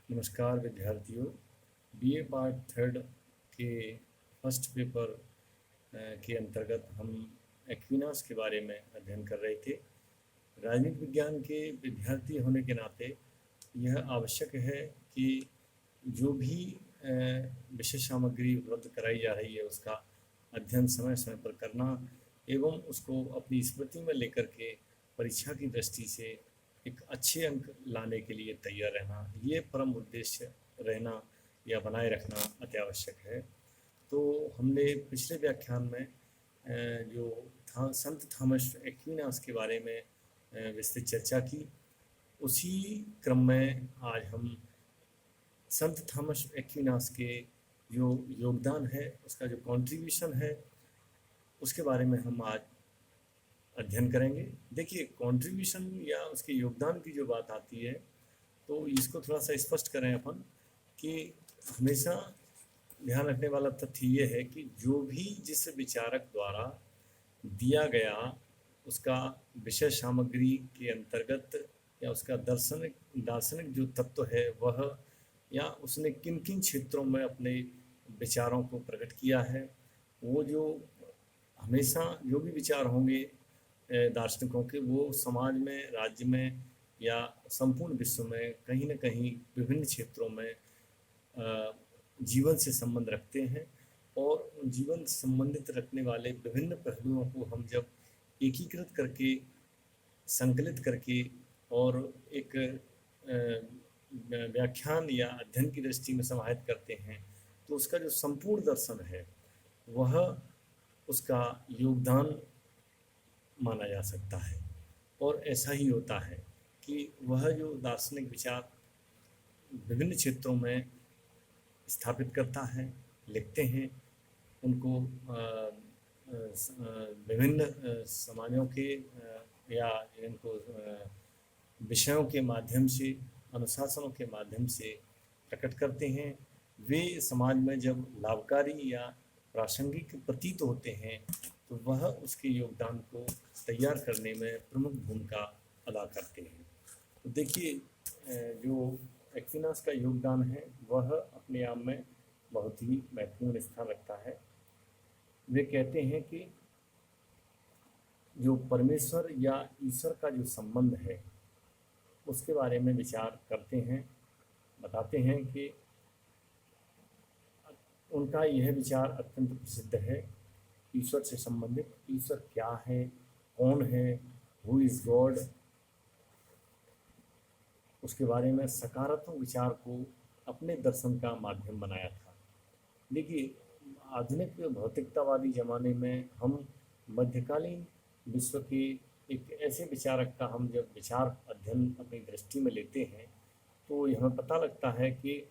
नमस्कार विद्यार्थियों। BA part third के फर्स्ट पेपर के अंतर्गत हम एक्विनॉस के बारे में अध्ययन कर रहे थे। राजनीति विज्ञान के विद्यार्थी होने के नाते यह आवश्यक है कि जो भी विषय सामग्री उपलब्ध कराई जा रही है उसका अध्ययन समय समय पर करना एवं उसको अपनी स्मृति में लेकर के परीक्षा की दृष्टि से एक अच्छे अंक लाने के लिए तैयार रहना, ये परम उद्देश्य रहना या बनाए रखना अत्यावश्यक है। तो हमने पिछले व्याख्यान में जो संत थॉमस एक्विनास के बारे में विस्तृत चर्चा की, उसी क्रम में आज हम संत थॉमस एक्विनास के जो योगदान है, उसका जो कंट्रीब्यूशन है, उसके बारे में हम आज अध्ययन करेंगे। देखिए, कंट्रीब्यूशन या उसके योगदान की जो बात आती है तो इसको थोड़ा सा स्पष्ट करें अपन कि हमेशा ध्यान रखने वाला तथ्य ये है कि जो भी जिस विचारक द्वारा दिया गया उसका विषय सामग्री के अंतर्गत या उसका दार्शनिक जो तत्व है वह, या उसने किन किन क्षेत्रों में अपने विचारों को प्रकट किया है, वो जो हमेशा जो भी विचार होंगे दार्शनिकों के, वो समाज में, राज्य में या संपूर्ण विश्व में कहीं न कहीं विभिन्न क्षेत्रों में जीवन से संबंध रखते हैं। और उन जीवन से संबंधित रखने वाले विभिन्न पहलुओं को हम जब एकीकृत करके, संकलित करके और एक व्याख्यान या अध्ययन की दृष्टि में समाहित करते हैं, तो उसका जो संपूर्ण दर्शन है वह उसका योगदान माना जा सकता है। और ऐसा ही होता है कि वह जो दार्शनिक विचार विभिन्न क्षेत्रों में स्थापित करता है, लिखते हैं, उनको विभिन्न समाजों के या इनको विषयों के माध्यम से, अनुशासनों के माध्यम से प्रकट करते हैं। वे समाज में जब लाभकारी या प्रासंगिक प्रतीत होते हैं तो वह उसके योगदान को तैयार करने में प्रमुख भूमिका अदा करते हैं। तो देखिए, जो एक्विनास का योगदान है वह अपने आप में बहुत ही महत्वपूर्ण स्थान रखता है। वे कहते हैं कि जो परमेश्वर या ईश्वर का जो संबंध है उसके बारे में विचार करते हैं, बताते हैं कि उनका यह विचार अत्यंत प्रसिद्ध है। ईश्वर से संबंधित, ईश्वर क्या है, कौन है, हु इज़ गॉड, उसके बारे में सकारात्मक विचार को अपने दर्शन का माध्यम बनाया था। देखिए, आधुनिक भौतिकतावादी ज़माने में हम मध्यकालीन विश्व के एक ऐसे विचारक का हम जब विचार अध्ययन अपनी दृष्टि में लेते हैं तो हमें पता लगता है कि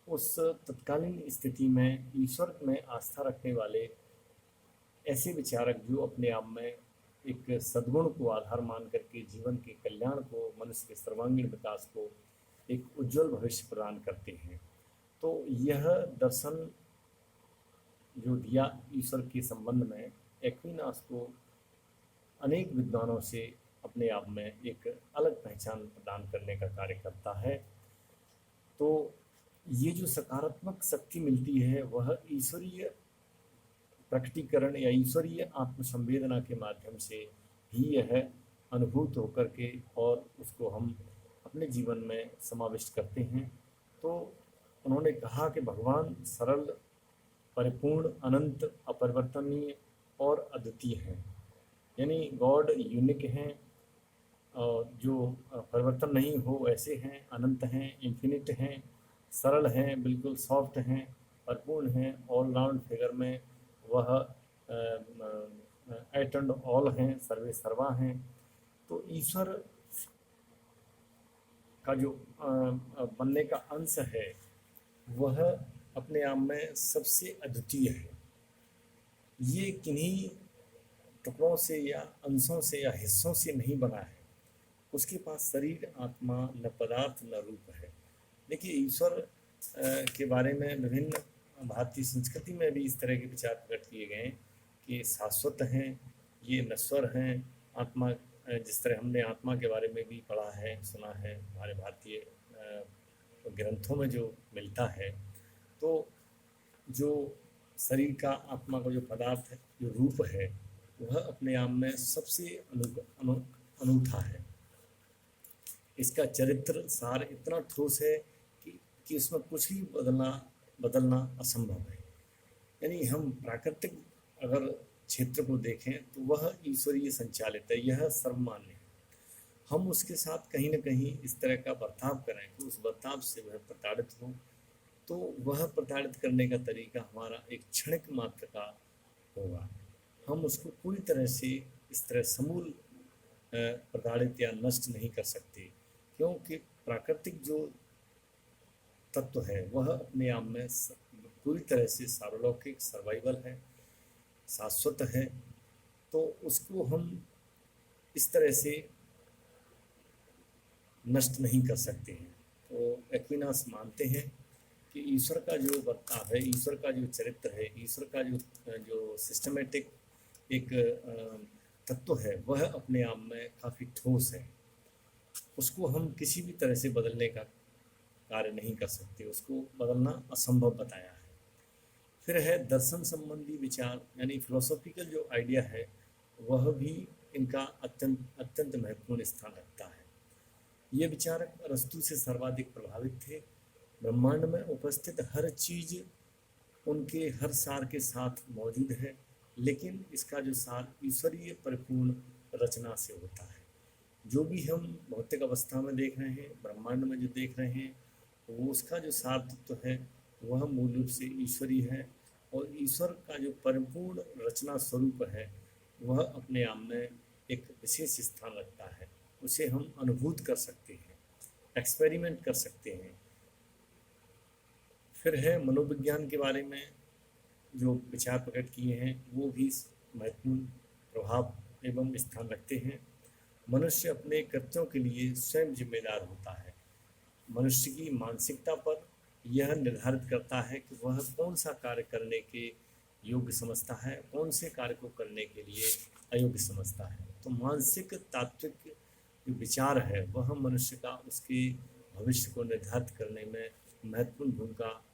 उस तत्कालीन स्थिति में ईश्वर में आस्था रखने वाले ऐसे विचारक जो अपने आप में एक सद्गुण को आधार मान करके जीवन के कल्याण को, मनुष्य के सर्वांगीण विकास को एक उज्जवल भविष्य प्रदान करते हैं। तो यह दर्शन जो दिया ईश्वर के संबंध में, एक्विनास को अनेक विद्वानों से अपने आप में एक अलग पहचान प्रदान करने का कार्य करता है। तो ये जो सकारात्मक शक्ति मिलती है वह ईश्वरीय प्रकटीकरण या ईश्वरीय आत्मसंवेदना के माध्यम से ही यह अनुभूत होकर के और उसको हम अपने जीवन में समाविष्ट करते हैं। तो उन्होंने कहा कि भगवान सरल, परिपूर्ण, अनंत, अपरिवर्तनीय और अद्वितीय हैं, यानी गॉड यूनिक हैं और जो परिवर्तन नहीं हो ऐसे हैं, अनंत हैं, इन्फिनिट हैं, सरल हैं, बिल्कुल सॉफ्ट हैं, परिपूर्ण हैं, ऑल राउंड फिगर में वह एट एंड ऑल हैं, सर्वे सर्वा हैं। तो ईश्वर का जो बनने का अंश है वह अपने आप में सबसे अद्वितीय है। ये किन्हीं टुकड़ों से या अंशों से या हिस्सों से नहीं बना है। उसके पास शरीर, आत्मा, न पदार्थ न रूप है। देखिए, ईश्वर के बारे में विभिन्न भारतीय संस्कृति में भी इस तरह के विचार प्रकट किए गए हैं कि शाश्वत हैं, ये नश्वर हैं। आत्मा, जिस तरह हमने आत्मा के बारे में भी पढ़ा है, सुना है, हमारे भारतीय ग्रंथों में जो मिलता है, तो जो शरीर का आत्मा का जो पदार्थ है, जो रूप है, वह अपने आप में सबसे अनूठा है। इसका चरित्र सार इतना ठोस है कि उसमें कुछ भी बदलना असंभव है। यानी हम प्राकृतिक अगर क्षेत्र को देखें तो वह ईश्वरीय संचालित है, यह सर्वमान्य है। हम उसके साथ कहीं न कहीं इस तरह का बर्ताव करें कि उस बर्ताव से वह प्रताड़ित हो, तो वह प्रताड़ित करने का तरीका हमारा एक क्षणिक मात्र का होगा। हम उसको पूरी तरह से इस तरह समूल प्रताड़ित या नष्ट नहीं कर सकते, क्योंकि प्राकृतिक जो तत्व है वह अपने आप में पूरी तरह से सार्वलौकिक सर्वाइवल है, शाश्वत है। तो उसको हम इस तरह से नष्ट नहीं कर सकते हैं। तो एक्विनास मानते हैं कि ईश्वर का जो बर्ताव है, ईश्वर का जो चरित्र है, ईश्वर का जो सिस्टमेटिक एक तत्व है, वह अपने आप में काफ़ी ठोस है। उसको हम किसी भी तरह से बदलने का कार्य नहीं कर सकते, उसको बदलना असंभव बताया है। फिर है दर्शन संबंधी विचार, यानी फिलोसॉफिकल जो आइडिया है, वह भी इनका अत्यंत अत्यंत महत्वपूर्ण स्थान रखता है। ये विचारक अरस्तु से सर्वाधिक प्रभावित थे। ब्रह्मांड में उपस्थित हर चीज़ उनके हर सार के साथ मौजूद है, लेकिन इसका जो सार ईश्वरीय परिपूर्ण रचना से होता है। जो भी हम भौतिक अवस्था में देख रहे हैं, ब्रह्मांड में जो देख रहे हैं, वो उसका जो सार तत्व है वह मूल रूप से ईश्वरीय है, और ईश्वर का जो परिपूर्ण रचना स्वरूप है वह अपने आप में एक विशेष स्थान रखता है। उसे हम अनुभूत कर सकते हैं, एक्सपेरिमेंट कर सकते हैं। फिर है मनोविज्ञान के बारे में जो विचार प्रकट किए हैं, वो भी महत्वपूर्ण प्रभाव एवं स्थान रखते हैं। मनुष्य अपने कृत्यों के लिए स्वयं जिम्मेदार होता है। मनुष्य की मानसिकता पर यह निर्धारित करता है कि वह कौन सा कार्य करने के योग्य समझता है, कौन से कार्य को करने के लिए अयोग्य समझता है। तो मानसिक तात्विक जो विचार है वह मनुष्य का उसके भविष्य को निर्धारित करने में महत्वपूर्ण भूमिका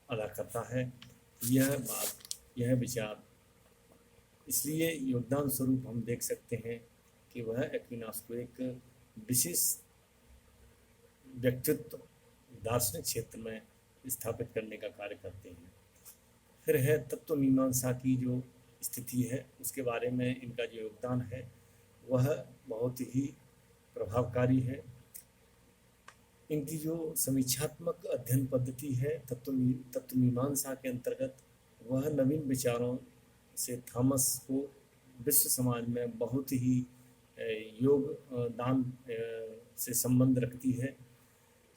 अदा करता है। यह विचार इसलिए योगदान स्वरूप हम देख सकते हैं कि वह एक्विनास को एक विशेष व्यक्तित्व दार्शनिक क्षेत्र में स्थापित करने का कार्य करते हैं। फिर है तत्व मीमांसा की जो स्थिति है, उसके बारे में इनका जो योगदान है वह बहुत ही प्रभावकारी है। इनकी जो समीक्षात्मक अध्ययन पद्धति है तत्व मीमांसा के अंतर्गत, वह नवीन विचारों से थॉमस को विश्व समाज में बहुत ही योगदान से संबंध रखती है।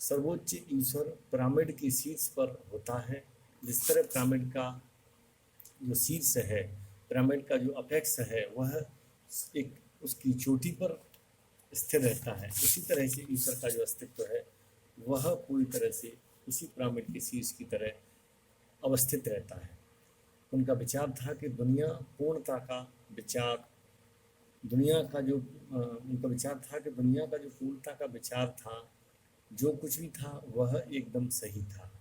सर्वोच्च ईश्वर पिरामिड के शीर्ष पर होता है। जिस तरह पिरामिड का जो शीर्ष है, पिरामिड का जो अपेक्स है, वह एक उसकी चोटी पर स्थिर रहता है, उसी तरह से ईश्वर का जो अस्तित्व है वह पूरी तरह से उसी पिरामिड के शीर्ष की तरह अवस्थित रहता है। उनका विचार था कि दुनिया का जो पूर्णता का विचार था, जो कुछ भी था वह एकदम सही था।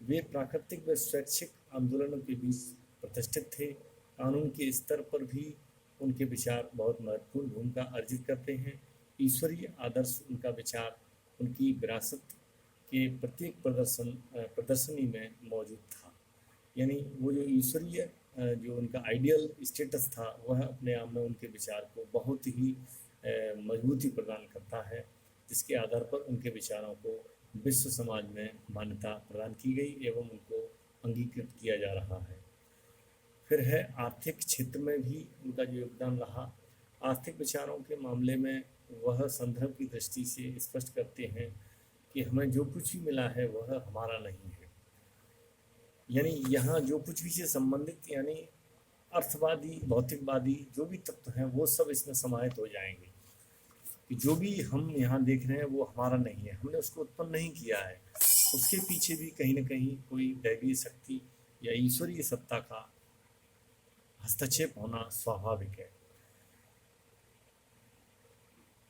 वे प्राकृतिक व स्वैच्छिक आंदोलनों के बीच प्रतिष्ठित थे। कानून के स्तर पर भी उनके विचार बहुत महत्वपूर्ण भूमिका अर्जित करते हैं। ईश्वरीय आदर्श उनका विचार उनकी विरासत के प्रत्येक प्रदर्शनी में मौजूद था। यानी वो जो ईश्वरीय जो उनका आइडियल स्टेटस था, वह अपने आप में उनके विचार को बहुत ही मजबूती प्रदान करता है, जिसके आधार पर उनके विचारों को विश्व समाज में मान्यता प्रदान की गई एवं उनको अंगीकृत किया जा रहा है। फिर है आर्थिक क्षेत्र में भी उनका जो योगदान रहा। आर्थिक विचारों के मामले में वह संदर्भ की दृष्टि से स्पष्ट करते हैं कि हमें जो कुछ भी मिला है वह हमारा नहीं है। यानी यहाँ जो कुछ भी से संबंधित, यानी अर्थवादी, भौतिकवादी जो भी तत्व हैं वो सब इसमें समाहित हो जाएंगे कि जो भी हम यहाँ देख रहे हैं वो हमारा नहीं है, हमने उसको उत्पन्न नहीं किया है। उसके पीछे भी कहीं न कहीं कोई दैवीय शक्ति या ईश्वरीय सत्ता का हस्तक्षेप होना स्वाभाविक है।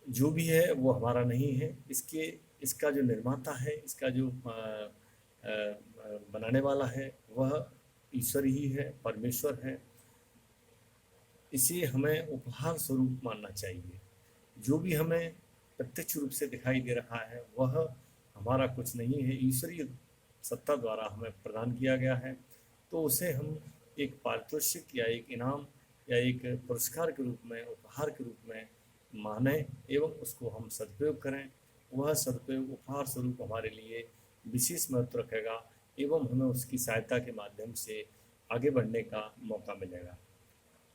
जो भी है वो हमारा नहीं है, इसका जो निर्माता है, इसका जो बनाने वाला है वह ईश्वर ही है, परमेश्वर है। इसे हमें उपहार स्वरूप मानना चाहिए। जो भी हमें प्रत्यक्ष रूप से दिखाई दे रहा है वह हमारा कुछ नहीं है, ईश्वरीय सत्ता द्वारा हमें प्रदान किया गया है। तो उसे हम एक पारितोषिक या एक इनाम या एक पुरस्कार के रूप में, उपहार के रूप में माने एवं उसको हम सदुपयोग करें। वह सदुपयोग उपहार स्वरूप हमारे लिए विशेष महत्व रखेगा एवं हमें उसकी सहायता के माध्यम से आगे बढ़ने का मौका मिलेगा।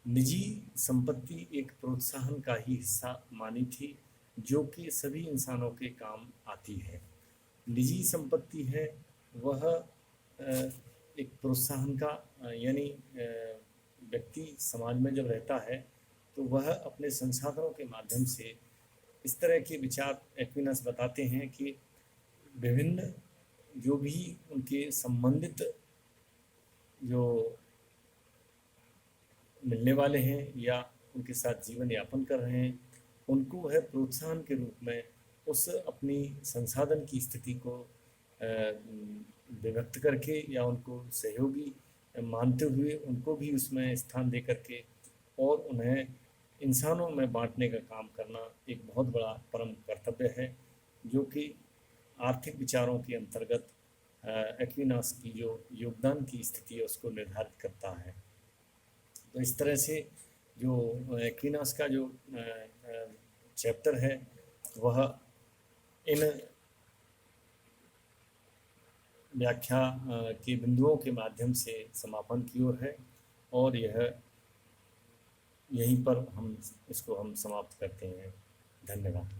निजी संपत्ति एक प्रोत्साहन का ही हिस्सा मानी थी, जो कि सभी इंसानों के काम आती है। निजी संपत्ति है वह एक प्रोत्साहन का, यानी व्यक्ति समाज में जब रहता है तो वह अपने संसाधनों के माध्यम से इस तरह के विचार एक्विनस बताते हैं कि विभिन्न जो भी उनके संबंधित जो मिलने वाले हैं या उनके साथ जीवन यापन कर रहे हैं, उनको वह प्रोत्साहन के रूप में उस अपनी संसाधन की स्थिति को व्यक्त करके या उनको सहयोगी मानते हुए उनको भी उसमें स्थान दे करके और उन्हें इंसानों में बांटने का काम करना एक बहुत बड़ा परम कर्तव्य है, जो कि आर्थिक विचारों के अंतर्गत एक्विनास की जो योगदान की स्थिति है उसको निर्धारित करता है। तो इस तरह से जो एक्विनास का जो चैप्टर है वह इन व्याख्या के बिंदुओं के माध्यम से समापन की ओर है और यहीं पर हम इसको समाप्त करते हैं। धन्यवाद।